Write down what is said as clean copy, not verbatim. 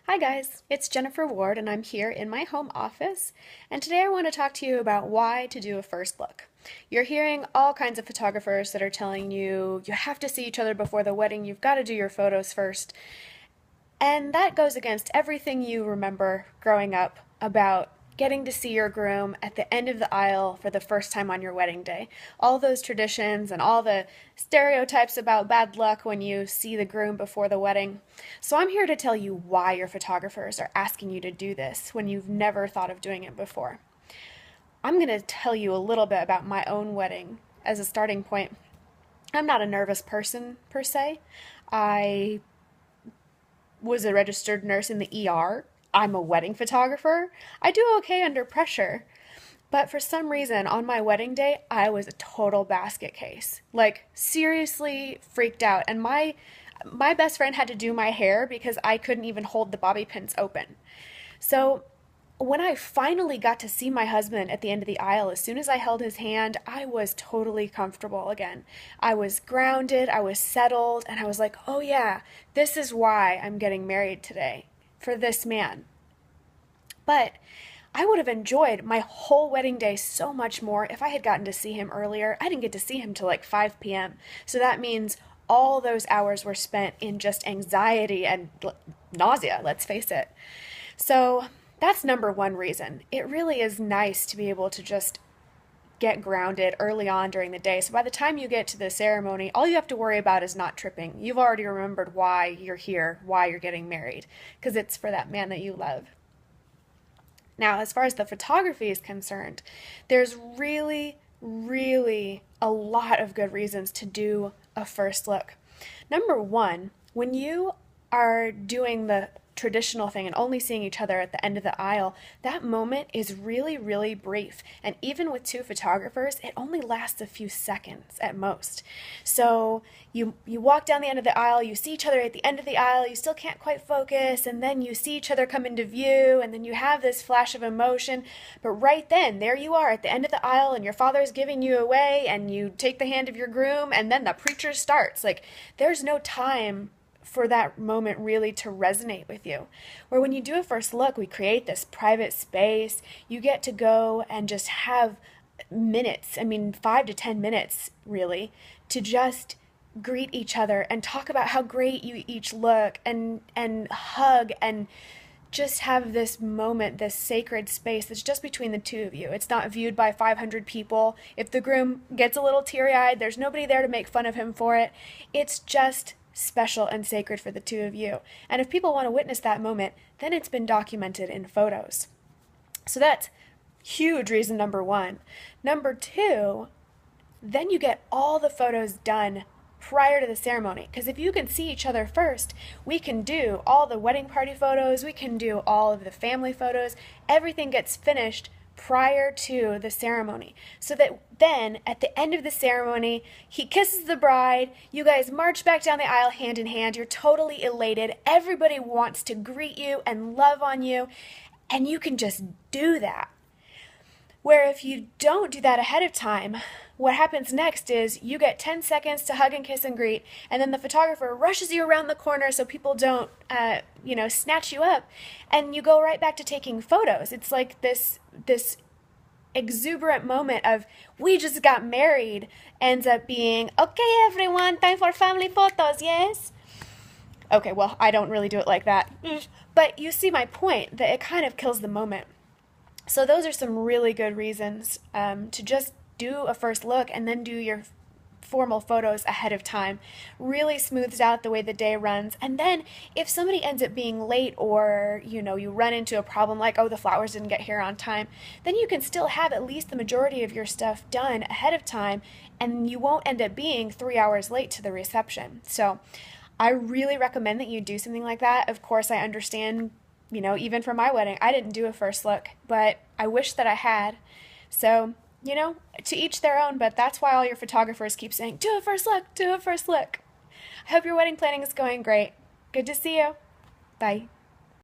Hi guys, it's Jennifer Ward and I'm here in my home office, and today I want to talk to you about why to do a first look. You're hearing all kinds of photographers that are telling you you have to see each other before the wedding, you've got to do your photos first, and that goes against everything you remember growing up about getting to see your groom at the end of the aisle for the first time on your wedding day. All those traditions and all the stereotypes about bad luck when you see the groom before the wedding. So I'm here to tell you why your photographers are asking you to do this when you've never thought of doing it before. I'm going to tell you a little bit about my own wedding as a starting point. I'm not a nervous person per se. I was a registered nurse in the ER. I'm a wedding photographer. I do okay under pressure. But for some reason, on my wedding day, I was a total basket case. Like, seriously freaked out. And my best friend had to do my hair because I couldn't even hold the bobby pins open. So when I finally got to see my husband at the end of the aisle, as soon as I held his hand, I was totally comfortable again. I was grounded, I was settled, and I was like, oh yeah, this is why I'm getting married today, for this man. But I would have enjoyed my whole wedding day so much more if I had gotten to see him earlier. I didn't get to see him till like 5 p.m. So that means all those hours were spent in just anxiety and nausea, let's face it. So that's number one reason. It really is nice to be able to just get grounded early on during the day. So by the time you get to the ceremony, all you have to worry about is not tripping. You've already remembered why you're here, why you're getting married, because it's for that man that you love. Now, as far as the photography is concerned, there's really, really a lot of good reasons to do a first look. Number one, when you are doing the traditional thing and only seeing each other at the end of the aisle, that moment is really, really brief. And even with two photographers, it only lasts a few seconds at most. So you walk down the end of the aisle, you see each other at the end of the aisle, you still can't quite focus, and then you see each other come into view, and then you have this flash of emotion. But right then, there you are at the end of the aisle, and your father's giving you away, and you take the hand of your groom, and then the preacher starts. Like, there's no time for that moment really to resonate with you. Where when you do a first look, we create this private space. You get to go and just have minutes, 5 to 10 minutes really, to just greet each other and talk about how great you each look and hug and just have this moment, this sacred space that's just between the two of you. It's not viewed by 500 people. If the groom gets a little teary-eyed, there's nobody there to make fun of him for it. It's just special and sacred for the two of you. And if people want to witness that moment, then it's been documented in photos. So that's huge reason number one. Number two, then you get all the photos done prior to the ceremony. Because if you can see each other first, we can do all the wedding party photos, we can do all of the family photos, everything gets finished prior to the ceremony. So that then, at the end of the ceremony, he kisses the bride, you guys march back down the aisle hand in hand, you're totally elated, everybody wants to greet you and love on you, and you can just do that. Where if you don't do that ahead of time, what happens next is you get 10 seconds to hug and kiss and greet, and then the photographer rushes you around the corner so people don't, snatch you up, and you go right back to taking photos. It's like this exuberant moment of we just got married ends up being, okay everyone, time for family photos, yes? Okay, well, I don't really do it like that. But you see my point, that it kind of kills the moment. So those are some really good reasons to just do a first look and then do your formal photos ahead of time. Really smooths out the way the day runs. And then if somebody ends up being late or, you run into a problem like, oh, the flowers didn't get here on time, then you can still have at least the majority of your stuff done ahead of time and you won't end up being 3 hours late to the reception. So I really recommend that you do something like that. Of course, I understand, even for my wedding, I didn't do a first look, but I wish that I had. So to each their own, but that's why all your photographers keep saying, do a first look, do a first look. I hope your wedding planning is going great. Good to see you. Bye.